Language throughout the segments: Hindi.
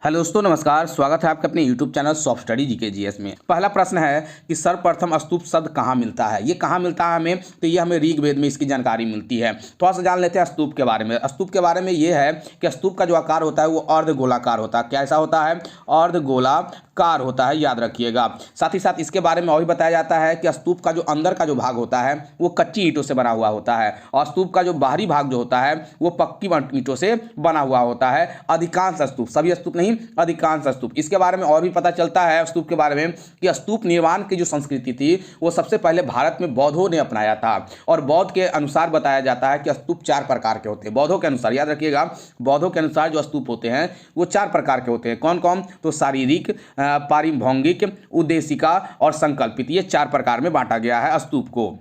हेलो दोस्तों, नमस्कार। स्वागत है आपके अपने YouTube channel soft study GK GS में। पहला प्रश्न है कि सर्वप्रथम स्तूप शब्द कहाँ मिलता है। ये कहाँ मिलता है हमें, तो ये हमें ऋग्वेद में इसकी जानकारी मिलती है। थोड़ा सा जान लेते हैं स्तूप के बारे में। स्तूप के बारे में ये है कि स्तूप का जो आकार होता है वो अर्धगोलाकार होता है। कैसा होता है? अर्धगोलाकार होता है, याद रखिएगा। साथ ही साथ इसके बारे में और भी बताया जाता है कि स्तूप का जो अंदर का जो भाग होता है वो कच्ची ईंटों से बना हुआ होता है और स्तूप का जो बाहरी भाग जो होता है वो पक्की ईंटों से बना हुआ होता है। अधिकांश स्तूप, सभी स्तूप नहीं, अधिकांश स्तूप। इसके बारे में और भी पता चलता है स्तूप के बारे में कि स्तूप निर्माण की जो संस्कृति थी वो सबसे पहले भारत में बौद्धों ने अपनाया था और बौद्ध के अनुसार बताया जाता है कि स्तूप 4 प्रकार के होते हैं। बौद्धों के अनुसार, याद रखिएगा, बौद्धों के अनुसार जो स्तूप होते हैं वो 4 प्रकार के होते हैं। कौन कौन? तो शारीरिक, पारिभौगिक, उद्देशिका और संकल्पित, ये 4 प्रकार में बांटा गया है स्तूप को।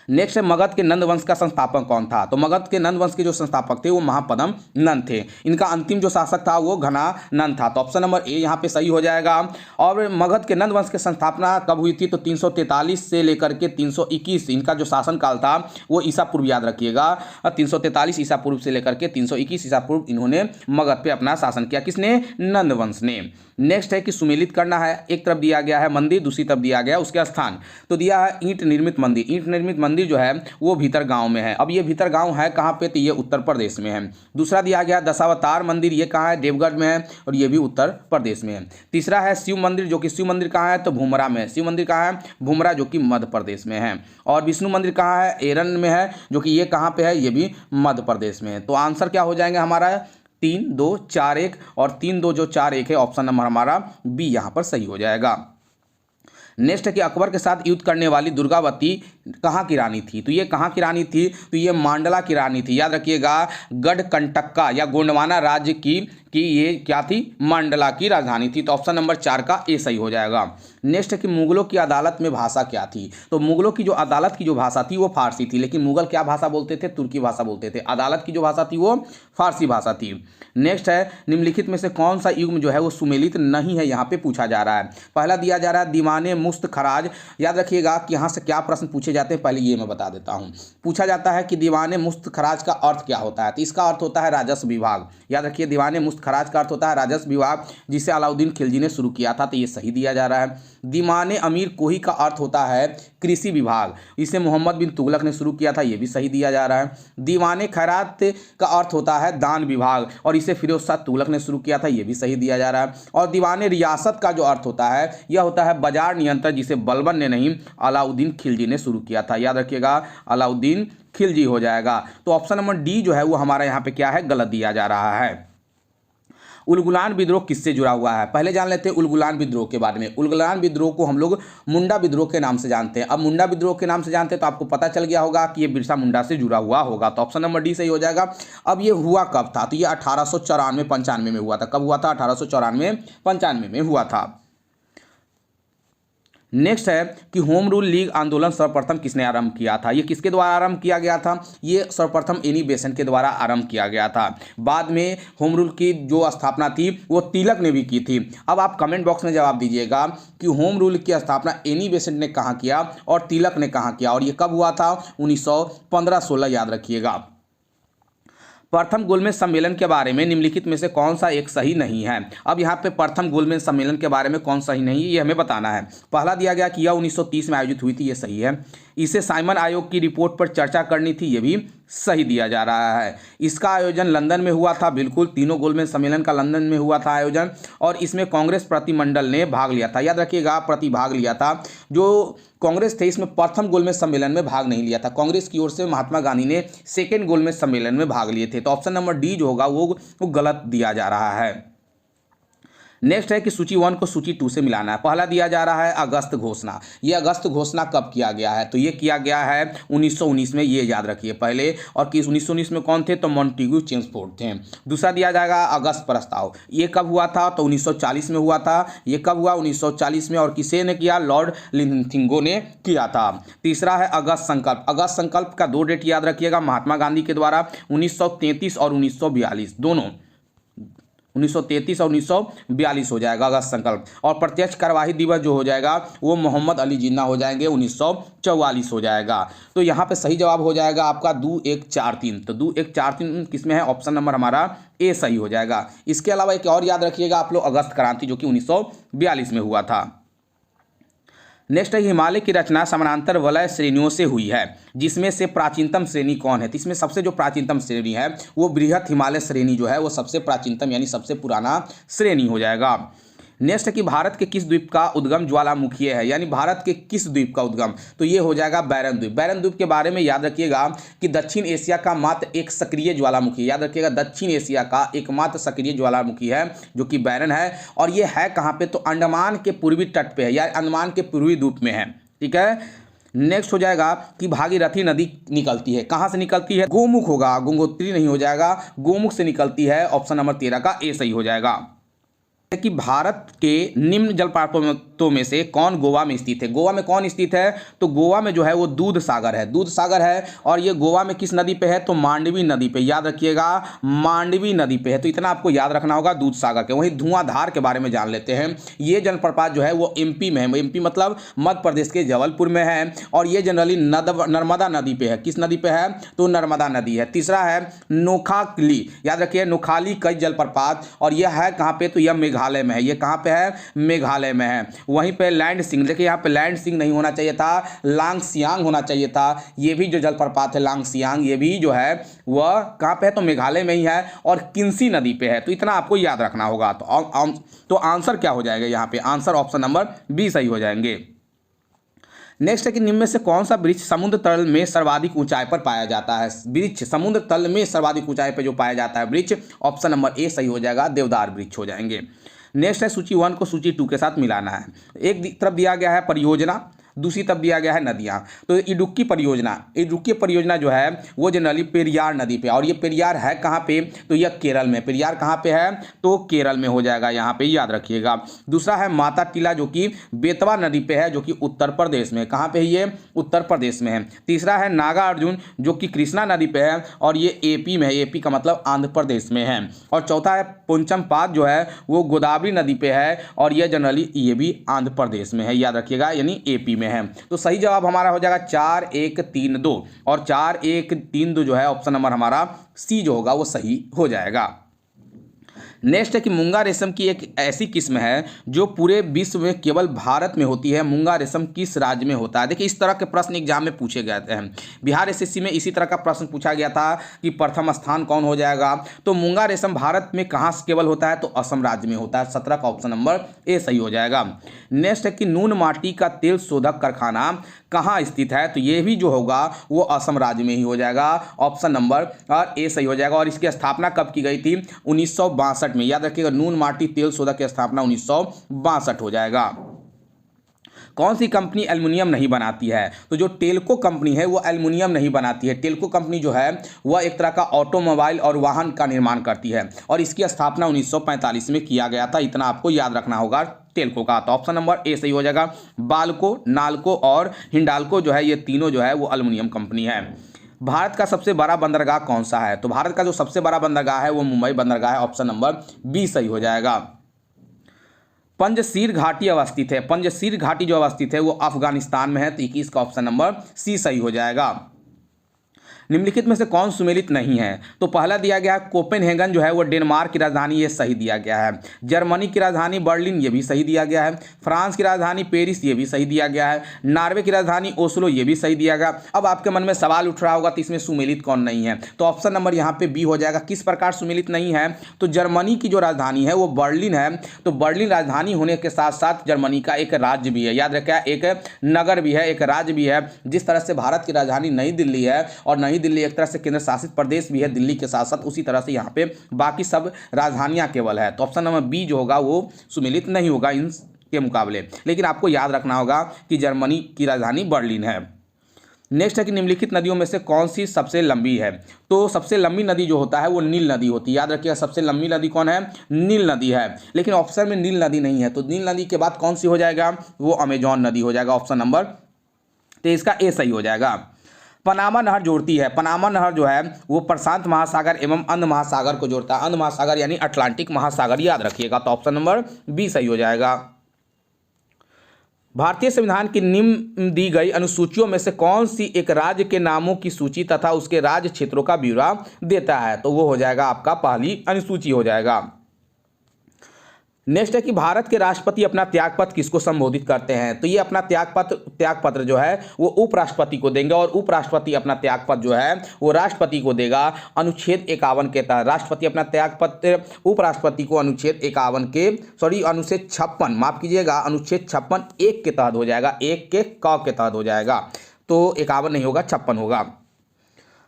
नेक्स्ट है, मगध के नंद वंश का संस्थापक कौन था। तो मगध के नंद वंश के जो संस्थापक थे वो महापद्म नंद थे। इनका अंतिम जो शासक था वो घना नंद था। तो ऑप्शन नंबर ए यहाँ पे सही हो जाएगा। और मगध के नंद वंश की स्थापना कब हुई थी? तो 343 से लेकर के 321 इनका जो शासनकाल था वो ईसा पूर्व, याद रखिएगा। 343 ईसा पूर्व से लेकर के 321 ईसा पूर्व इन्होंने मगध पे अपना शासन किया। किसने? नंद वंश ने। नेक्स्ट है कि सुमेलित करना है। एक तरफ दिया गया है मंदिर, दूसरी तरफ दिया गया उसके स्थान। तो दिया है ईंट निर्मित मंदिर। ईंट निर्मित मंदिर जो है वो भीतर गांव में है। अब ये भीतर गांव है कहाँ पे? तो ये उत्तर प्रदेश में है। दूसरा दिया गया दशावतार मंदिर, ये कहाँ है? देवगढ़ में है और ये भी उत्तर प्रदेश में है। तीसरा है शिव मंदिर, जो कि शिव मंदिर कहाँ है? तो भूमरा में है। शिव मंदिर कहाँ है? भूमरा, जो कि मध्य प्रदेश में है। और विष्णु मंदिर कहाँ है? एरन में है, जो कि ये कहाँ पे है? ये भी मध्य प्रदेश में है। तो आंसर क्या हो जाएंगे हमारा? 3, 2, 4, 1 और 3, 2 जो 4, 1 है, ऑप्शन नंबर हमारा बी यहाँ पर सही हो जाएगा। नेक्स्ट है कि अकबर के साथ युद्ध करने वाली दुर्गावती कहाँ की रानी थी। तो ये कहाँ की रानी थी? तो ये मांडला की रानी थी। याद रखिएगा, गढ़कंटक्का या गोंडवाना राज्य की ये क्या थी? मांडला की राजधानी थी। तो ऑप्शन नंबर 4 का ए सही हो जाएगा। नेक्स्ट है कि मुगलों की अदालत में भाषा क्या थी। तो मुगलों की जो अदालत की जो भाषा थी वो फारसी थी, लेकिन मुगल क्या भाषा बोलते थे? तुर्की भाषा बोलते थे। अदालत की जो भाषा थी वो फारसी भाषा थी। नेक्स्ट है, निम्नलिखित में से कौन सा युग्म जो है वो सुमेलित नहीं है, यहाँ पे पूछा जा रहा है। पहला दिया जा रहा है दीवाने मुस्त खराज। याद रखिएगा कि यहाँ से क्या प्रश्न पूछे जाते हैं, पहले ये मैं बता देता हूँ। पूछा जाता है कि दीवाने मुस्त खराज का अर्थ क्या होता है। तो इसका अर्थ होता है राजस्व विभाग। याद रखिए, दीवाने मुस्त खराज का अर्थ होता है राजस्व विभाग, जिसे अलाउद्दीन खिलजी ने शुरू किया था। तो ये सही दिया जा रहा है। दीवाने अमीर कोही का अर्थ होता है कृषि विभाग, इसे मोहम्मद बिन तुगलक ने शुरू किया था। ये भी सही दिया जा रहा है। दीवाने खैरात का अर्थ होता है दान विभाग और इसे फिरोज शाह तुगलक ने शुरू किया था। ये भी सही दिया जा रहा है। और दीवाने रियासत का जो अर्थ होता है यह होता है बाजार नियंत्रण, जिसे बलबन ने नहीं, अलाउद्दीन खिलजी ने शुरू किया था। याद रखिएगा, अलाउद्दीन खिलजी हो जाएगा। तो ऑप्शन नंबर डी जो है वो हमारा यहाँ पे क्या है? गलत दिया जा रहा है। उलगुलान विद्रोह किससे जुड़ा हुआ है? पहले जान लेते हैं उलगुलान विद्रोह के बारे में। उलगुलान विद्रोह को हम लोग मुंडा विद्रोह के नाम से जानते हैं। अब मुंडा विद्रोह के नाम से जानते हैं तो आपको पता चल गया होगा कि ये बिरसा मुंडा से जुड़ा हुआ होगा। तो ऑप्शन नंबर डी सही हो जाएगा। अब ये हुआ कब था? तो ये 1894-95 में हुआ था। कब हुआ था? 1894-95 में हुआ था। नेक्स्ट है कि होम रूल लीग आंदोलन सर्वप्रथम किसने आरंभ किया था। ये किसके द्वारा आरंभ किया गया था? ये सर्वप्रथम एनी बेसेंट के द्वारा आरंभ किया गया था। बाद में होम रूल की जो स्थापना थी वो तिलक ने भी की थी। अब आप कमेंट बॉक्स में जवाब दीजिएगा कि होम रूल की स्थापना एनी बेसेंट ने कहाँ किया और तिलक ने कहाँ किया, और ये कब हुआ था? 1915-16, याद रखिएगा। प्रथम गोलमेज सम्मेलन के बारे में निम्नलिखित में से कौन सा एक सही नहीं है। अब यहाँ पे प्रथम गोलमेज सम्मेलन के बारे में कौन सही नहीं है ये हमें बताना है। पहला दिया गया कि यह 1930 में आयोजित हुई थी, ये सही है। इसे साइमन आयोग की रिपोर्ट पर चर्चा करनी थी, ये भी सही दिया जा रहा है। इसका आयोजन लंदन में हुआ था, बिल्कुल, तीनों गोलमेज सम्मेलन का लंदन में हुआ था आयोजन, और इसमें कांग्रेस प्रतिमंडल ने भाग लिया था। याद रखिएगा, प्रतिभाग लिया था। जो कांग्रेस थे इसमें प्रथम गोलमेज सम्मेलन में भाग नहीं लिया था। कांग्रेस की ओर से महात्मा गांधी ने सेकेंड गोलमेज सम्मेलन में भाग लिए थे। तो ऑप्शन नंबर डी जो होगा वो गलत दिया जा रहा है। नेक्स्ट है कि सूची 1 को सूची 2 से मिलाना है। पहला दिया जा रहा है अगस्त घोषणा। ये अगस्त घोषणा कब किया गया है? तो ये किया गया है 1919 में, ये याद रखिए पहले। और कि 1919 में कौन थे? तो मॉन्टेग्यू चेम्सफोर्ड थे। दूसरा दिया जाएगा अगस्त प्रस्ताव। ये कब हुआ था? तो 1940 में हुआ था। ये कब हुआ? 1940 में। और किसे ने किया? लॉर्ड लिंथिंगो ने किया था। तीसरा है अगस्त संकल्प। अगस्त संकल्प का 2 डेट याद रखिएगा, महात्मा गांधी के द्वारा 1933 और 1942 दोनों। 1933 और 1942 हो जाएगा अगस्त संकल्प। और प्रत्यक्ष कार्यवाही दिवस जो हो जाएगा वो मोहम्मद अली जिन्ना हो जाएंगे, 1944 हो जाएगा। तो यहाँ पे सही जवाब हो जाएगा आपका 2143। तो 2143 किसमें है? ऑप्शन नंबर हमारा ए सही हो जाएगा। इसके अलावा एक और याद रखिएगा आप लोग, अगस्त क्रांति जो कि 1942 में हुआ था। नेक्स्ट है, हिमालय की रचना समानांतर वलय श्रेणियों से हुई है, जिसमें से प्राचीनतम श्रेणी कौन है? तो इसमें सबसे जो प्राचीनतम श्रेणी है वो बृहत हिमालय श्रेणी जो है वो सबसे प्राचीनतम यानी सबसे पुराना श्रेणी हो जाएगा। नेक्स्ट है कि भारत के किस द्वीप का उद्गम ज्वालामुखी है, यानी भारत के किस द्वीप का उद्गम? तो ये हो जाएगा बैरन द्वीप। बैरन द्वीप के बारे में याद रखिएगा कि दक्षिण एशिया का मात्र एक सक्रिय ज्वालामुखी, याद रखिएगा दक्षिण एशिया का एकमात्र सक्रिय ज्वालामुखी है जो कि बैरन है। और ये है कहाँ पे? तो अंडमान के पूर्वी तट पे है, या अंडमान के पूर्वी द्वीप में है। ठीक है। नेक्स्ट हो जाएगा कि भागीरथी नदी निकलती है, कहाँ से निकलती है? गोमुख होगा, गंगोत्री नहीं हो जाएगा, गोमुख से निकलती है। ऑप्शन नंबर 13 का ए सही हो जाएगा। कि भारत के निम्न जलप्रपातों में से कौन गोवा में स्थित है? गोवा में कौन स्थित है? तो गोवा में जो है वो दूध सागर है, दूध सागर है। और ये गोवा में किस नदी पे है? तो मांडवी नदी पे, याद रखिएगा मांडवी नदी पे है। तो इतना आपको याद रखना होगा दूध सागर के। वहीं धुआंधार के बारे में जान लेते हैं। ये जलप्रपात जो है वो एमपी में है, एमपी मतलब मध्य प्रदेश के जबलपुर में है। और ये जनरली नर्मदा नदी पे है। किस नदी पे है? तो नर्मदा नदी है। तीसरा है नोखाली, याद रखिए नोखाली कई जलप्रपात, और यह है कहाँ पे? तो यह मेघालय में है। ये कहाँ पे है? मेघालय में है। वहीं पे लैंड सिंह, देखिए यहाँ पे लैंड सिंह नहीं होना चाहिए था, लांगसियांग होना चाहिए था। ये भी जो जलप्रपात है लांगसियांग, ये भी जो है वह कहाँ पे है? तो मेघालय में ही है और किन्सी नदी पे है। तो इतना आपको याद रखना होगा। तो आंसर क्या हो जाएगा यहाँ पे? आंसर ऑप्शन नंबर बी सही हो जाएंगे। नेक्स्ट है कि निम्न में से कौन सा वृक्ष समुद्र तल में सर्वाधिक ऊंचाई पर पाया जाता है? वृक्ष समुद्र तल में सर्वाधिक ऊंचाई पर जो पाया जाता है वृक्ष, ऑप्शन नंबर ए सही हो जाएगा, देवदार वृक्ष हो जाएंगे। नेक्स्ट है सूची 1 को सूची 2 के साथ मिलाना है। एक तरफ दिया गया है परियोजना, दूसरी तरफ दिया गया है नदियाँ। तो इडुक्की परियोजना जो है वो जनरली पेरियार नदी पे, और ये पेरियार है कहाँ पे? तो यह केरल में। पेरियार कहाँ पे है? तो केरल में हो जाएगा, यहाँ पे याद रखिएगा। दूसरा है माता टीला जो कि बेतवा नदी पे है, जो कि उत्तर प्रदेश में। कहाँ पे है ये? उत्तर प्रदेश में है। तीसरा है नागा अर्जुन जो कि कृष्णा नदी पे है, और ये एपी में है। एपी का मतलब आंध्र प्रदेश में है। और चौथा है पोंचमपाद जो है वो गोदावरी नदी पे है, और यह जनरली ये भी आंध्र प्रदेश में है, याद रखिएगा, यानी एपी में है। तो सही जवाब हमारा हो जाएगा 4132, और 4132 जो है ऑप्शन नंबर हमारा सी जो होगा वो सही हो जाएगा। नेक्स्ट है कि मूंगा रेशम की एक ऐसी किस्म है जो पूरे विश्व में केवल भारत में होती है। मूंगा रेशम किस राज्य में होता है? देखिए इस तरह के प्रश्न एग्जाम में पूछे गए थे। बिहार एसएससी में इसी तरह का प्रश्न पूछा गया था कि प्रथम स्थान कौन हो जाएगा। तो मूंगा रेशम भारत में कहाँ से केवल होता है? तो असम राज्य में होता है। 17 का ऑप्शन नंबर ए सही हो जाएगा। नेक्स्ट है कि नून माटी का तेल शोधक कारखाना कहाँ स्थित है? तो ये भी जो होगा वो असम राज्य में ही हो जाएगा। ऑप्शन नंबर और ए सही हो जाएगा। और इसकी स्थापना कब की गई थी? 1962 में। याद रखिएगा नून माटी तेल शोधक की स्थापना 1962 हो जाएगा। कौन सी कंपनी एल्युमिनियम नहीं बनाती है? तो जो टेल्को कंपनी है वो एल्युमिनियम नहीं बनाती है। टेल्को कंपनी जो है वह एक तरह का ऑटोमोबाइल और वाहन का निर्माण करती है, और इसकी स्थापना 1945 में किया गया था। इतना आपको याद रखना होगा टेल्को का। तो ऑप्शन नंबर ए सही हो जाएगा। बाल्को, नाल्को और हिंडाल्को जो है ये तीनों जो है वो एल्युमिनियम कंपनी है। भारत का सबसे बड़ा बंदरगाह कौन सा है? तो भारत का जो सबसे बड़ा बंदरगाह है वो मुंबई बंदरगाह है। ऑप्शन नंबर बी सही हो जाएगा। पंजशीर घाटी अवस्थित है। पंजशीर घाटी जो अवस्थित है वो अफगानिस्तान में है। तो 21 का ऑप्शन नंबर सी सही हो जाएगा। निम्नलिखित में से कौन सुमेलित नहीं है? तो पहला दिया गया है कोपेनहेगन जो है वो डेनमार्क की राजधानी, ये सही दिया गया है। जर्मनी की राजधानी बर्लिन, ये भी सही दिया गया है। फ्रांस की राजधानी पेरिस, ये भी सही दिया गया है। नॉर्वे की राजधानी ओस्लो, ये भी सही दिया गया। अब आपके मन में सवाल उठ रहा होगा तो इसमें सुमेलित कौन नहीं है? तो ऑप्शन नंबर यहाँ पे बी हो जाएगा। किस प्रकार सुमेलित नहीं है? तो जर्मनी की जो राजधानी है वो बर्लिन है। तो बर्लिन राजधानी होने के साथ साथ जर्मनी का एक राज्य भी है, याद रखिए, एक नगर भी है, एक राज्य भी है। जिस तरह से भारत की राजधानी नई दिल्ली है और नई दिल्ली एक तरह से केंद्र शासित प्रदेश भी है दिल्ली के साथ साथ, उसी तरह से यहाँ पे बाकी सब राजधानियां केवल है। तो ऑप्शन नंबर बी जो होगा वो सुमेलित नहीं होगा इनके मुकाबले। लेकिन आपको याद रखना होगा कि जर्मनी की राजधानी बर्लिन है। नेक्स्ट है कि निम्नलिखित नदियों में से कौन सी सबसे लंबी है? तो सबसे लंबी नदी जो होता है वो नील नदी होती है। याद रखिएगा सबसे लंबी नदी कौन है? नील नदी है। लेकिन ऑप्शन में नील नदी नहीं है, तो नील नदी के बाद कौन सी हो जाएगा? वो अमेजॉन नदी हो जाएगा। ऑप्शन नंबर 23 का ए सही हो जाएगा। पनामा नहर जोड़ती है। पनामा नहर जो है वो प्रशांत महासागर एवं अंध महासागर को जोड़ता है। अंध महासागर यानी अटलांटिक महासागर, याद रखिएगा। तो ऑप्शन नंबर बी सही हो जाएगा। भारतीय संविधान की निम्न दी गई अनुसूचियों में से कौन सी एक राज्य के नामों की सूची तथा उसके राज्य क्षेत्रों का ब्यौरा देता है? तो वो हो जाएगा आपका पहली अनुसूची हो जाएगा। नेक्स्ट है कि भारत के राष्ट्रपति अपना त्यागपत्र किसको संबोधित करते हैं? तो ये अपना त्यागपत्र जो है वो उपराष्ट्रपति को देंगे और उपराष्ट्रपति अपना त्यागपत्र जो है वो राष्ट्रपति को देगा। अनुच्छेद 51 के तहत राष्ट्रपति अपना त्यागपत्र उपराष्ट्रपति को अनुच्छेद 56 माफ कीजिएगा, अनुच्छेद 56 एक के तहत हो जाएगा, एक के क के तहत हो जाएगा। तो 51 नहीं होगा, 56 होगा।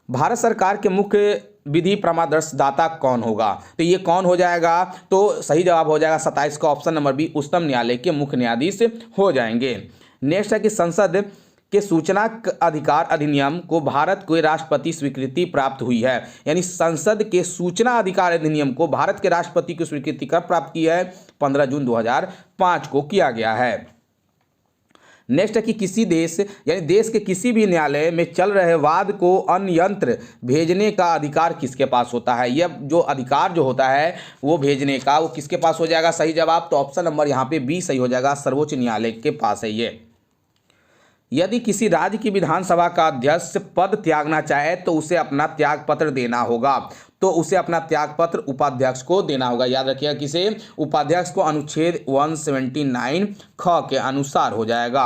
भारत सरकार के मुख्य विधि परामर्शदाता कौन होगा? तो ये कौन हो जाएगा? तो सही जवाब हो जाएगा 27 का ऑप्शन नंबर बी, उच्चतम न्यायालय के मुख्य न्यायाधीश हो जाएंगे। नेक्स्ट है कि संसद के सूचना अधिकार अधिनियम को भारत को राष्ट्रपति स्वीकृति प्राप्त हुई है। यानी संसद के सूचना अधिकार अधिनियम को भारत के राष्ट्रपति की स्वीकृति कब प्राप्त की है? 15 जून 2005 को किया गया है। नेक्स्ट है कि किसी देश यानी देश के किसी भी न्यायालय में चल रहे वाद को अन्यत्र भेजने का अधिकार किसके पास होता है? यह जो अधिकार जो होता है वो भेजने का, वो किसके पास हो जाएगा? सही जवाब तो ऑप्शन नंबर यहाँ पे बी सही हो जाएगा, सर्वोच्च न्यायालय के पास है ये। यदि किसी राज्य की विधानसभा का अध्यक्ष पद त्यागना चाहे तो उसे अपना त्यागपत्र देना होगा। तो उसे अपना त्यागपत्र उपाध्यक्ष को देना होगा। याद रखिएगा किसे? उपाध्यक्ष को। अनुच्छेद 179 ख के अनुसार हो जाएगा।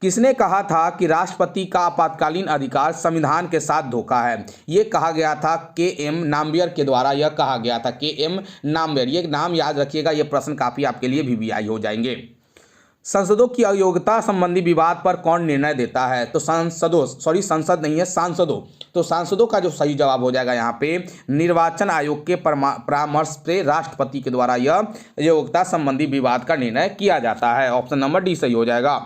किसने कहा था कि राष्ट्रपति का आपातकालीन अधिकार संविधान के साथ धोखा है? ये कहा गया था के.एम. नाम्बियर के द्वारा, यह कहा गया था के.एम. नाम्बियर। ये नाम याद रखिएगा, ये प्रश्न काफी आपके लिए वीवीआई हो जाएंगे। संसदों की अयोग्यता संबंधी विवाद पर कौन निर्णय देता है? तो संसद नहीं है, सांसदों। तो सांसदों का जो सही जवाब हो जाएगा यहाँ पे निर्वाचन आयोग के परामर्श से राष्ट्रपति के द्वारा यह अयोग्यता संबंधी विवाद का निर्णय किया जाता है। ऑप्शन नंबर डी सही हो जाएगा।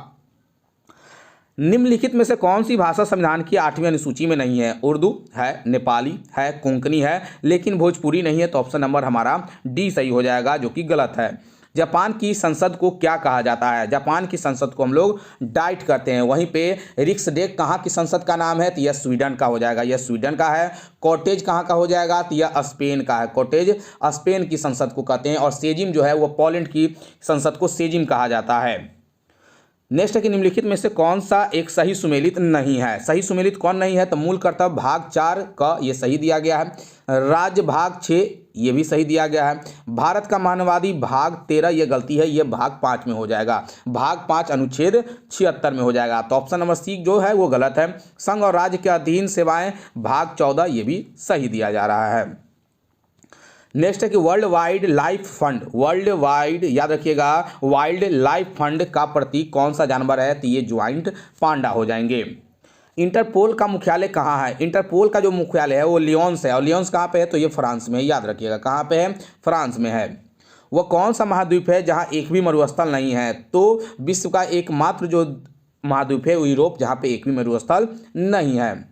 निम्नलिखित में से कौन सी भाषा संविधान की 8वीं अनुसूची में नहीं है? उर्दू है, नेपाली है, कोंकणी है, लेकिन भोजपुरी नहीं है। तो ऑप्शन नंबर हमारा डी सही हो जाएगा, जो कि गलत है। जापान की संसद को क्या कहा जाता है? जापान की संसद को हम लोग डाइट करते हैं। वहीं पे रिक्सडेग कहाँ की संसद का नाम है? तो यह स्वीडन का हो जाएगा, यह स्वीडन का है। कॉटेज कहाँ का हो जाएगा? तो यह स्पेन का है। कॉटेज स्पेन की संसद को कहते हैं। और सेजिम जो है वो पोलैंड की संसद को सेजिम कहा जाता है। नेक्स्ट है कि निम्नलिखित में से कौन सा एक सही सुमेलित नहीं है? सही सुमेलित कौन नहीं है? तो मूल कर्तव्य भाग 4 का ये सही दिया गया है। राज्य भाग 6 ये भी सही दिया गया है। भारत का मानवादी भाग 13 ये गलती है, ये भाग 5 में हो जाएगा। भाग 5 अनुच्छेद 76 में हो जाएगा। तो ऑप्शन नंबर सी जो है वो गलत है। संघ और राज्य के अधीन सेवाएं भाग 14 ये भी सही दिया जा रहा है। नेक्स्ट है कि world wide life fund, world wide याद रखिएगा, वाइल्ड लाइफ फंड का प्रतीक कौन सा जानवर है? तो ये ज्वाइंट पांडा हो जाएंगे। इंटरपोल का मुख्यालय कहाँ है? इंटरपोल का जो मुख्यालय है वो लियोन्स है। और लियोन्स कहाँ पे है? तो ये फ्रांस में है। याद रखिएगा कहाँ पे है? फ्रांस में है। वह कौन सा महाद्वीप है जहाँ एक भी मरुस्थल नहीं है? तो विश्व का एकमात्र जो महाद्वीप है वो यूरोप, जहाँ पे एक भी मरुस्थल नहीं है।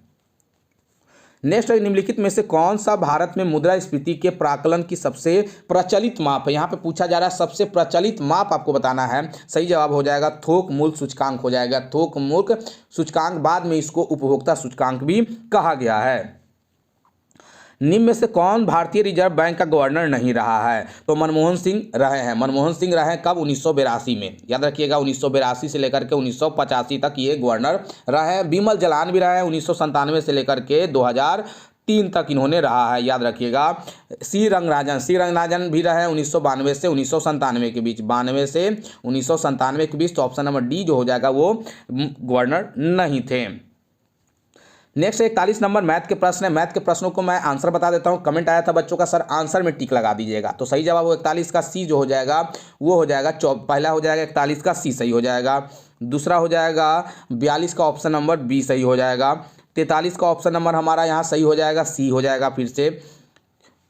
नेक्स्ट है निम्नलिखित में से कौन सा भारत में मुद्रास्फीति के प्राकलन की सबसे प्रचलित माप है? यहाँ पे पूछा जा रहा है सबसे प्रचलित माप आपको बताना है। सही जवाब हो जाएगा थोक मूल्य सूचकांक हो जाएगा। थोक मूल्य सूचकांक, बाद में इसको उपभोक्ता सूचकांक भी कहा गया है। निम्न में से कौन भारतीय रिजर्व बैंक का गवर्नर नहीं रहा है? तो मनमोहन सिंह रहे हैं। मनमोहन सिंह रहे हैं कब? 1982 में। याद रखिएगा 1982 से लेकर के 1985 तक ये गवर्नर रहे हैं। बिमल जलान भी रहे हैं 1997 से लेकर के 2003 तक इन्होंने रहा है। याद रखिएगा सी रंगराजन भी रहे हैं 1992 से 1997 के बीच, 92 से 1997 के बीच। तो ऑप्शन नंबर डी जो हो जाएगा वो गवर्नर नहीं थे। नेक्स्ट 41 नंबर मैथ के प्रश्न है। मैथ के प्रश्नों को मैं आंसर बता देता हूँ। कमेंट आया था बच्चों का, सर आंसर में टिक लगा दीजिएगा। तो सही जवाब वो 41 का सी जो हो जाएगा वो हो जाएगा पहला हो जाएगा 41 का सी सही हो जाएगा। दूसरा हो जाएगा 42 का ऑप्शन नंबर बी सही हो जाएगा। 43 का ऑप्शन नंबर हमारा यहाँ सही हो जाएगा, सी हो जाएगा। फिर से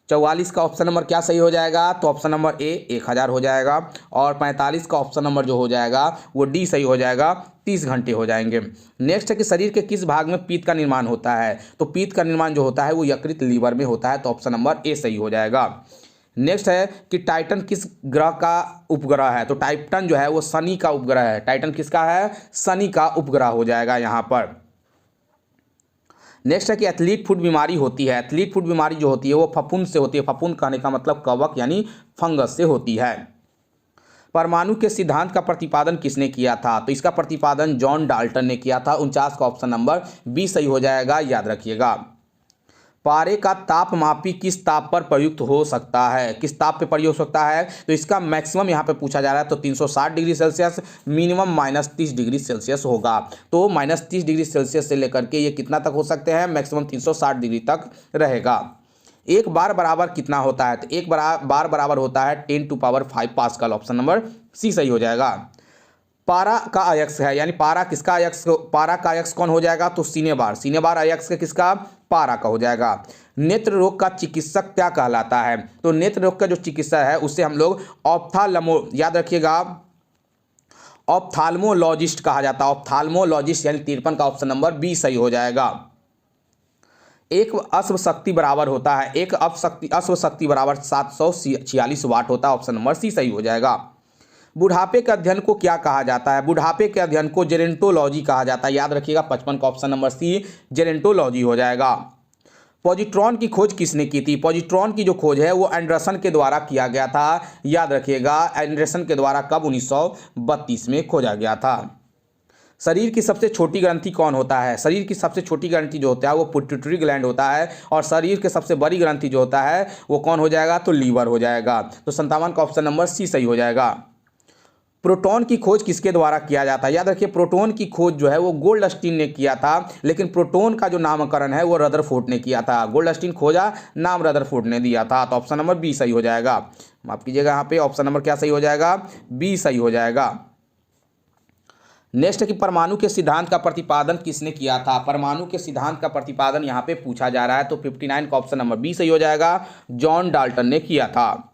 44 का ऑप्शन नंबर क्या सही हो जाएगा? तो ऑप्शन नंबर ए 1000 हो जाएगा। और 45 का ऑप्शन नंबर जो हो जाएगा वो डी सही हो जाएगा, 30 घंटे हो जाएंगे। नेक्स्ट है कि शरीर के किस भाग में पीत का निर्माण होता है? तो पीत का निर्माण जो होता है वो यकृत लीवर में होता है। तो ऑप्शन नंबर ए सही हो जाएगा। नेक्स्ट है कि टाइटन किस ग्रह का उपग्रह है? तो टाइटन जो है वो शनि का उपग्रह है। टाइटन किसका है? शनि का उपग्रह हो जाएगा यहाँ पर। नेक्स्ट है कि एथलीट फुट बीमारी होती है। एथलीट फुट बीमारी जो होती है वो फफूंद से होती है। फफूंद कहने का मतलब कवक यानी फंगस से होती है। परमाणु के सिद्धांत का प्रतिपादन किसने किया था? तो इसका प्रतिपादन जॉन डाल्टन ने किया था। 49 का ऑप्शन नंबर बी सही हो जाएगा, याद रखिएगा। पारे का तापमापी किस ताप पर प्रयुक्त हो सकता है? किस ताप पे प्रयुक्त हो सकता है? तो इसका मैक्सिमम यहाँ पे पूछा जा रहा है, तो 360 degree Celsius, minimum -30 degree Celsius होगा। तो -30 डिग्री सेल्सियस से लेकर के ये कितना तक हो सकते हैं? मैक्सिमम 360 डिग्री तक रहेगा। एक बार बराबर कितना होता है? तो एक बार बराबर होता है 10⁵ पास्कल। ऑप्शन नंबर सी सही हो जाएगा। पारा का अयस्क है, यानी पारा किसका अयस्क? पारा का अयस्क कौन हो जाएगा? तो सिनेबार। सिनेबार अयस्क किसका? पारा का हो जाएगा। नेत्र रोग का चिकित्सक क्या कहलाता है? तो नेत्र रोग का जो चिकित्सक है उससे हम लोग याद रखिएगा, ऑप्थाल्मोलॉजिस्ट कहा जाता है। ऑप्थाल्मोलॉजिस्ट यानी 53 का ऑप्शन नंबर बी सही हो जाएगा। एक अश्व शक्ति बराबर होता है, एक अश्व शक्ति बराबर 746 वाट होता है। ऑप्शन नंबर सी सही हो जाएगा। बुढ़ापे के अध्ययन को क्या कहा जाता है? बुढ़ापे के अध्ययन को जेरेंटोलॉजी कहा जाता है। याद रखिएगा, 55 का ऑप्शन नंबर सी जेरेंटोलॉजी हो जाएगा। पॉजिट्रॉन की खोज किसने की थी? पॉजिट्रॉन की जो खोज है वो एंडरसन के द्वारा किया गया था। याद रखिएगा, एंडरसन के द्वारा कब? 1932 में खोजा गया था। शरीर की सबसे छोटी ग्रंथि कौन होता है? शरीर की सबसे छोटी ग्रंथि जो होता है वो पिट्यूटरी ग्लैंड होता है। और शरीर के सबसे बड़ी ग्रंथि जो होता है वो कौन हो जाएगा? तो लीवर हो जाएगा। तो 57 का ऑप्शन नंबर सी सही हो जाएगा। प्रोटॉन की खोज किसके द्वारा किया जाता है? याद रखिए, प्रोटॉन की खोज जो है वो गोल्डस्टीन ने किया था, लेकिन प्रोटॉन का जो नामकरण है वो रदरफोर्ड ने किया था। गोल्डस्टीन खोजा, नाम रदरफोर्ड ने दिया था। तो ऑप्शन नंबर बी सही हो जाएगा। माफ कीजिएगा, यहाँ पे ऑप्शन नंबर क्या सही हो जाएगा? बी सही हो जाएगा। नेक्स्ट है कि परमाणु के सिद्धांत का प्रतिपादन किसने किया था? परमाणु के सिद्धांत का प्रतिपादन यहाँ पे पूछा जा रहा है, तो 59 का ऑप्शन नंबर बी सही हो जाएगा, जॉन डाल्टन ने किया था।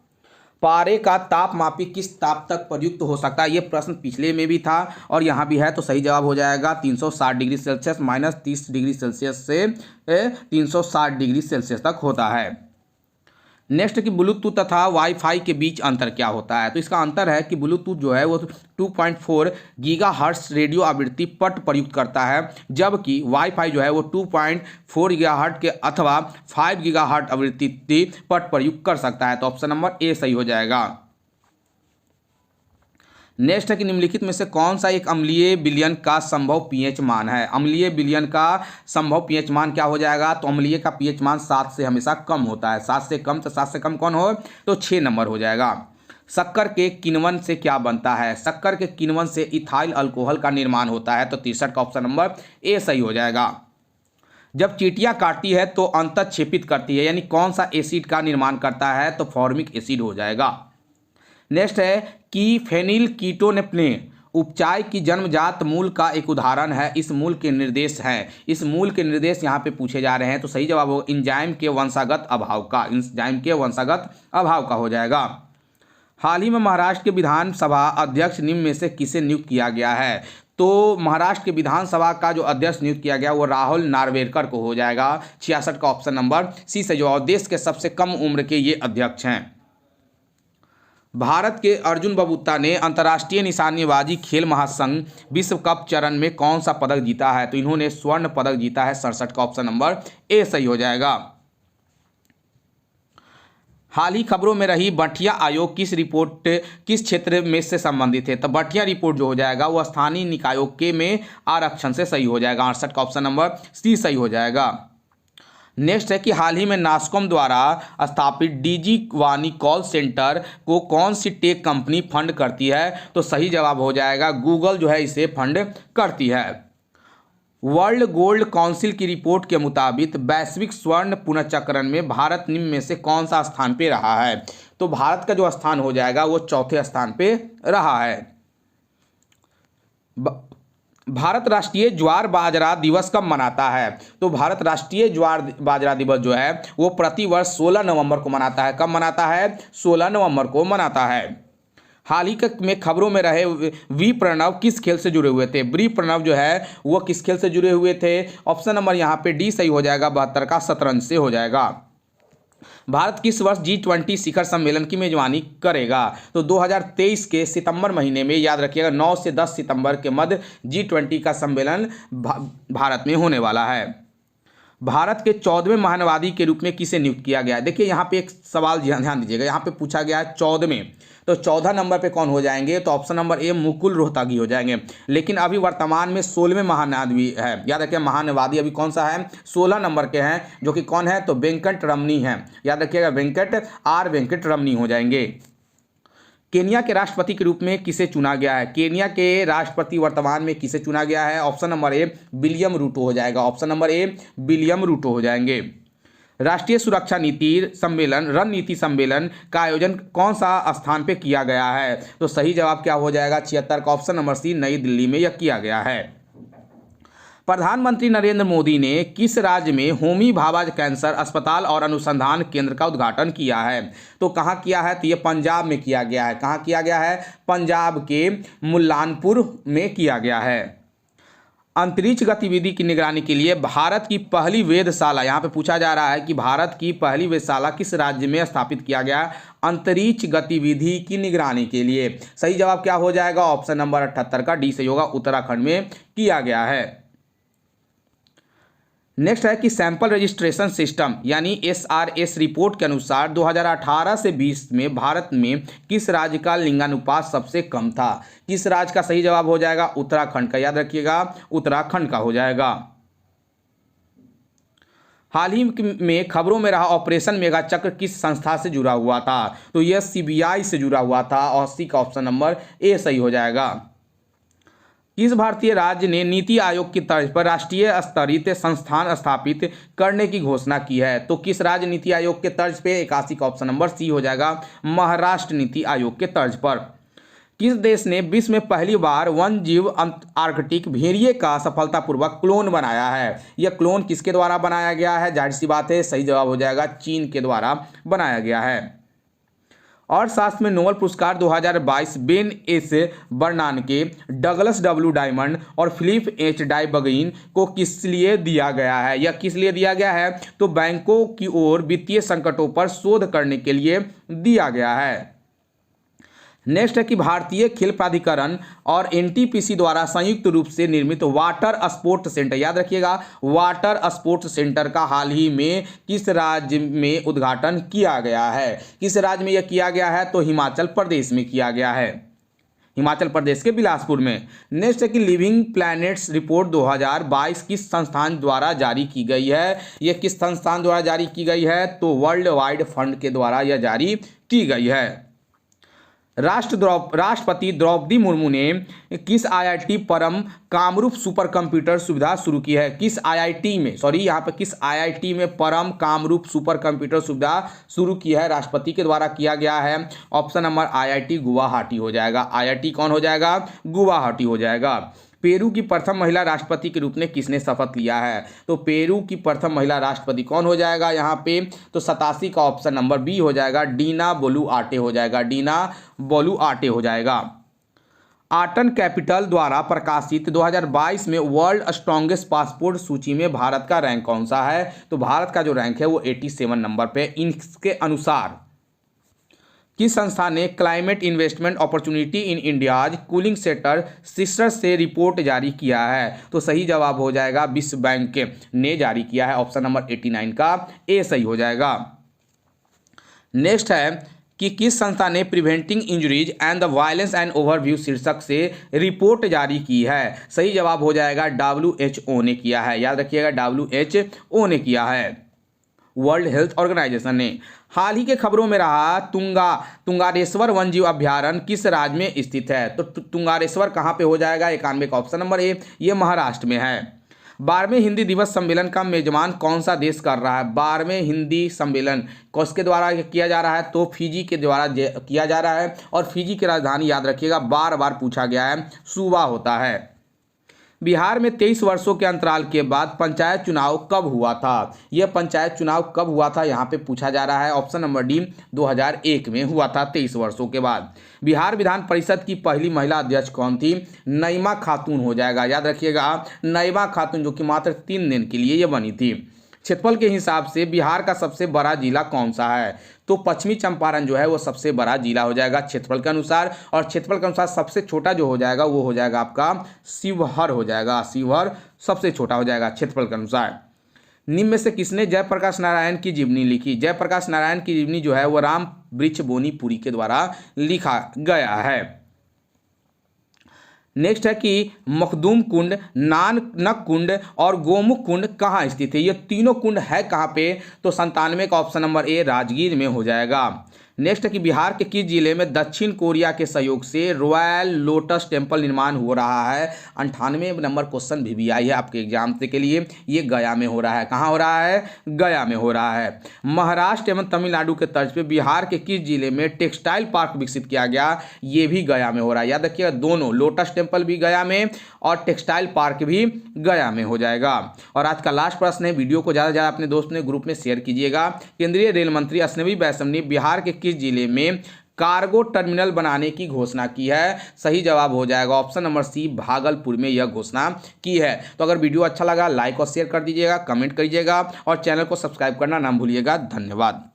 पारे का तापमापी किस ताप तक प्रयुक्त हो सकता है? ये प्रश्न पिछले में भी था और यहाँ भी है, तो सही जवाब हो जाएगा 360 डिग्री सेल्सियस, -30 डिग्री सेल्सियस से 360 डिग्री सेल्सियस तक होता है। नेक्स्ट कि ब्लूटूथ तथा वाईफाई के बीच अंतर क्या होता है? तो इसका अंतर है कि ब्लूटूथ जो है वो 2.4 गीगाहर्ट्ज रेडियो आवृत्ति पट प्रयुक्त करता है, जबकि वाईफाई जो है वो 2.4 गीगाहर्ट्ज के अथवा 5 गीगाहर्ट्ज आवृत्ति पट प्रयुक्त कर सकता है। तो ऑप्शन नंबर ए सही हो जाएगा। नेक्स्ट है कि निम्नलिखित में से कौन सा एक अम्लीय विलयन का संभव पीएच मान है? अम्लीय विलयन का संभव पीएच मान क्या हो जाएगा? तो अम्लीय का पीएच मान 7 से हमेशा कम होता है। 7 से कम, तो 7 से कम कौन हो? तो 6 नंबर हो जाएगा। शक्कर के किण्वन से क्या बनता है? शक्कर के किण्वन से इथाइल अल्कोहल का निर्माण होता है। तो 63 का ऑप्शन नंबर ए सही हो जाएगा। जब चींटियां काटती है तो अंतःक्षेपित करती है, यानी कौन सा एसिड का निर्माण करता है? तो फॉर्मिक एसिड हो जाएगा। नेक्स्ट है कि फेनिल कीटोनेप्ने उपचार की जन्मजात मूल का एक उदाहरण है। इस मूल के निर्देश हैं, इस मूल के निर्देश यहाँ पे पूछे जा रहे हैं, तो सही जवाब होगा एंजाइम के वंशागत अभाव का। एंजाइम के वंशागत अभाव का हो जाएगा। हाल ही में महाराष्ट्र के विधानसभा अध्यक्ष निम्न में से किसे नियुक्त किया गया है? तो महाराष्ट्र के विधानसभा का जो अध्यक्ष नियुक्त किया गया वो राहुल नार्वेकर को हो जाएगा। 66 का ऑप्शन नंबर सी से जवाब। देश के सबसे कम उम्र के ये अध्यक्ष हैं। भारत के अर्जुन बबूता ने अंतर्राष्ट्रीय निशानेबाजी खेल महासंघ विश्व कप चरण में कौन सा पदक जीता है? तो इन्होंने स्वर्ण पदक जीता है। 67 का ऑप्शन नंबर ए सही हो जाएगा। हाल ही खबरों में रही बठिया आयोग किस रिपोर्ट किस क्षेत्र में से संबंधित है? तो बठिया रिपोर्ट जो हो जाएगा वो स्थानीय निकायों के में आरक्षण से सही हो जाएगा। 68 का ऑप्शन नंबर सी सही हो जाएगा। नेक्स्ट है कि हाल ही में नास्कॉम द्वारा स्थापित डिजी वाणी कॉल सेंटर को कौन सी टेक कंपनी फंड करती है? तो सही जवाब हो जाएगा गूगल जो है इसे फंड करती है। वर्ल्ड गोल्ड काउंसिल की रिपोर्ट के मुताबिक वैश्विक स्वर्ण पुनर्चक्रण में भारत निम्न में से कौन सा स्थान पे रहा है? तो भारत का जो स्थान हो जाएगा वो चौथे स्थान पे रहा है। भारत राष्ट्रीय ज्वार बाजरा दिवस कब मनाता है? तो भारत राष्ट्रीय ज्वार बाजरा दिवस जो है वो प्रतिवर्ष 16 नवंबर को मनाता है। कब मनाता है? 16 नवंबर को मनाता है। हाल ही में खबरों में रहे वी प्रणव किस खेल से जुड़े हुए थे? वी प्रणव जो है वो किस खेल से जुड़े हुए थे? ऑप्शन नंबर यहाँ पे डी सही हो जाएगा। 72 का शतरंज से हो जाएगा। भारत किस वर्ष G20 शिखर सम्मेलन की मेजबानी करेगा? तो 2023 के सितंबर महीने में, याद रखिएगा 9 से 10 सितंबर के मध्य G20 का सम्मेलन भारत में होने वाला है। भारत के 14वें महानवादी के रूप में किसे नियुक्त किया गया है? देखिए यहाँ पे एक सवाल ध्यान दीजिएगा, यहाँ पे पूछा गया है 14वें, तो 14 नंबर पे कौन हो जाएंगे? तो option number A Mukul Rohatgi हो जाएंगे। लेकिन अभी वर्तमान में 16वें महानवादी है, याद रखिए महानवादी अभी कौन सा है? 16 नंबर के हैं, जो कि कौन है? तो वेंकट रमनी है, याद रखिएगा वेंकट रमनी हो जाएंगे। केनिया के राष्ट्रपति के रूप में किसे चुना गया है? केनिया के राष्ट्रपति वर्तमान में किसे चुना गया है? Option number A William Ruto हो जाएगा, option number A William Ruto हो जाएंगे। राष्ट्रीय सुरक्षा नीति सम्मेलन रणनीति सम्मेलन का आयोजन कौन सा स्थान पे किया गया है? तो सही जवाब क्या हो जाएगा? 76 का ऑप्शन नंबर सी नई दिल्ली में यह किया गया है। प्रधानमंत्री नरेंद्र मोदी ने किस राज्य में होमी भाभा कैंसर अस्पताल और अनुसंधान केंद्र का उद्घाटन किया है? तो कहाँ किया है? तो ये पंजाब में किया गया है। कहाँ किया गया है? पंजाब के मुल्लानपुर में किया गया है। अंतरिक्ष गतिविधि की निगरानी के लिए भारत की पहली वेधशाला, यहाँ पे पूछा जा रहा है कि भारत की पहली वेधशाला किस राज्य में स्थापित किया गया? अंतरिक्ष गतिविधि की निगरानी के लिए। सही जवाब क्या हो जाएगा? ऑप्शन नंबर 78 का डी सही होगा, उत्तराखंड में किया गया है। नेक्स्ट है कि सैंपल रजिस्ट्रेशन सिस्टम यानी SRS रिपोर्ट के अनुसार 2018 से 20 में भारत में किस राज्य का लिंगानुपात सबसे कम था? किस राज्य का? सही जवाब हो जाएगा उत्तराखंड का, याद रखिएगा उत्तराखंड का हो जाएगा। हाल ही में खबरों में रहा ऑपरेशन मेगा चक्र किस संस्था से जुड़ा हुआ था? तो यह CBI से जुड़ा हुआ था, और सी का ऑप्शन नंबर ए सही हो जाएगा। किस भारतीय राज्य ने नीति आयोग की तर्ज पर राष्ट्रीय स्तरीय संस्थान स्थापित करने की घोषणा की है? तो किस राज्य नीति आयोग के तर्ज पे? 81 का ऑप्शन नंबर सी हो जाएगा, महाराष्ट्र नीति आयोग के तर्ज पर। किस देश ने विश्व में पहली बार वन्यजीव आर्कटिक भेड़िए का सफलतापूर्वक क्लोन बनाया है? यह क्लोन किसके द्वारा बनाया गया है? जाहिर सी बात है सही जवाब हो जाएगा चीन के द्वारा बनाया गया है। और शास्त्र में नोबेल पुरस्कार 2022 Ben S बर्नानके, Douglas W diamond और फिलिप H डायबगीन को किस लिए दिया गया है? यह किस लिए दिया गया है? तो बैंकों की ओर वित्तीय संकटों पर शोध करने के लिए दिया गया है। नेक्स्ट है कि भारतीय खेल प्राधिकरण और NTPC द्वारा संयुक्त रूप से निर्मित वाटर स्पोर्ट्स सेंटर, याद रखिएगा वाटर स्पोर्ट्स सेंटर का हाल ही में किस राज्य में उद्घाटन किया गया है? किस राज्य में यह किया गया है? तो हिमाचल प्रदेश में किया गया है, हिमाचल प्रदेश के बिलासपुर में। नेक्स्ट है कि लिविंग प्लैनेट्स रिपोर्ट 2022 किस संस्थान द्वारा जारी की गई है? यह किस संस्थान द्वारा जारी की गई है? तो वर्ल्ड वाइड फंड के द्वारा यह जारी की गई है। राष्ट्रपति द्रौपदी मुर्मू ने किस IIT परम कामरूप सुपर कंप्यूटर सुविधा शुरू की है? किस IIT में, सॉरी यहाँ पे किस IIT में परम कामरूप सुपर कंप्यूटर सुविधा शुरू की है? राष्ट्रपति के द्वारा किया गया है। ऑप्शन नंबर IIT गुवाहाटी हो जाएगा। IIT कौन हो जाएगा? गुवाहाटी हो जाएगा। पेरू की प्रथम महिला राष्ट्रपति के रूप में किसने शपथ लिया है? तो पेरू की प्रथम महिला राष्ट्रपति कौन हो जाएगा यहाँ पे? तो 87 का ऑप्शन नंबर बी हो जाएगा, डीना बोलुआर्टे हो जाएगा, डीना बोलुआर्टे हो जाएगा। आर्टन कैपिटल द्वारा प्रकाशित 2022 में वर्ल्ड स्ट्रॉन्गेस्ट पासपोर्ट सूची में भारत का रैंक कौन सा है? तो भारत का जो रैंक है वो 87 नंबर पे। इनके अनुसार किस संस्था ने climate investment opportunity in India's cooling sector sister से रिपोर्ट जारी किया है? तो सही जवाब हो जाएगा विश्व बैंक ने जारी किया है, ऑप्शन नंबर 89 का ए सही हो जाएगा। नेक्स्ट है कि किस संस्था ने preventing injuries and the violence and overview शीर्षक से रिपोर्ट जारी की है? सही जवाब हो जाएगा WHO ने किया है, याद रखिएगा WHO ने किया है, वर्ल्ड हेल्थ ऑर्गेनाइजेशन ने। हाल ही के खबरों में रहा तुंगारेश्वर वन्यजीव अभ्यारण्य किस राज्य में स्थित है? तो तुंगारेश्वर कहाँ पे हो जाएगा? 91 का ऑप्शन नंबर ए, ये महाराष्ट्र में है। 12वें हिंदी दिवस सम्मेलन का मेजबान कौन सा देश कर रहा है? 12वें हिंदी सम्मेलन किसके द्वारा किया जा रहा है? तो फिजी के द्वारा किया जा रहा है, और फिजी की राजधानी याद रखिएगा, बार बार पूछा गया है, सुवा होता है। बिहार में 23 वर्षों के अंतराल के बाद पंचायत चुनाव कब हुआ था? यह पंचायत चुनाव कब हुआ था यहाँ पे पूछा जा रहा है, ऑप्शन नंबर डी 2001 में हुआ था, 23 वर्षों के बाद। बिहार विधान परिषद की पहली महिला अध्यक्ष कौन थी? नईमा खातून हो जाएगा, याद रखिएगा नईमा खातून, जो कि मात्र 3 दिन के लिए ये बनी थी। क्षेत्रफल के हिसाब से बिहार का सबसे बड़ा जिला कौन सा है? तो पश्चिमी चंपारण जो है वो सबसे बड़ा जिला हो जाएगा क्षेत्रफल के अनुसार, और क्षेत्रफल के अनुसार सबसे छोटा जो हो जाएगा वो हो जाएगा आपका शिवहर हो जाएगा, शिवहर सबसे छोटा हो जाएगा क्षेत्रफल के अनुसार। निम्न में से किसने जयप्रकाश नारायण की जीवनी लिखी? जयप्रकाश नारायण की जीवनी जो है वो राम वृक्ष बोनीपुरी के द्वारा लिखा गया है। नेक्स्ट है कि मखदूम कुंड, नानक कुंड और गोमुख कुंड कहाँ स्थित है? ये तीनों कुंड है कहाँ पे? तो 97 का ऑप्शन नंबर ए राजगीर में हो जाएगा। नेक्स्ट है कि बिहार के किस जिले में दक्षिण कोरिया के सहयोग से रॉयल लोटस टेम्पल निर्माण हो रहा है? 98 नंबर क्वेश्चन भी आई है आपके एग्जाम के लिए। ये गया में हो रहा है। कहाँ हो रहा है? गया में हो रहा है। महाराष्ट्र एवं तमिलनाडु के तर्ज पे बिहार के किस जिले में टेक्सटाइल पार्क विकसित किया गया? ये भी गया में हो रहा है। याद रखिएगा, दोनों लोटस टेम्पल भी गया में और टेक्सटाइल पार्क भी गया में हो जाएगा। और आज का लास्ट प्रश्न है, वीडियो को ज़्यादा से ज़्यादा अपने दोस्त ने ग्रुप में शेयर कीजिएगा। केंद्रीय रेल मंत्री अश्विनी वैष्णव ने बिहार के किस जिले में कार्गो टर्मिनल बनाने की घोषणा की है? सही जवाब हो जाएगा ऑप्शन नंबर सी, भागलपुर में यह घोषणा की है। तो अगर वीडियो अच्छा लगा लाइक और शेयर कर दीजिएगा, कमेंट करिएगा और चैनल को सब्सक्राइब करना ना भूलिएगा। धन्यवाद।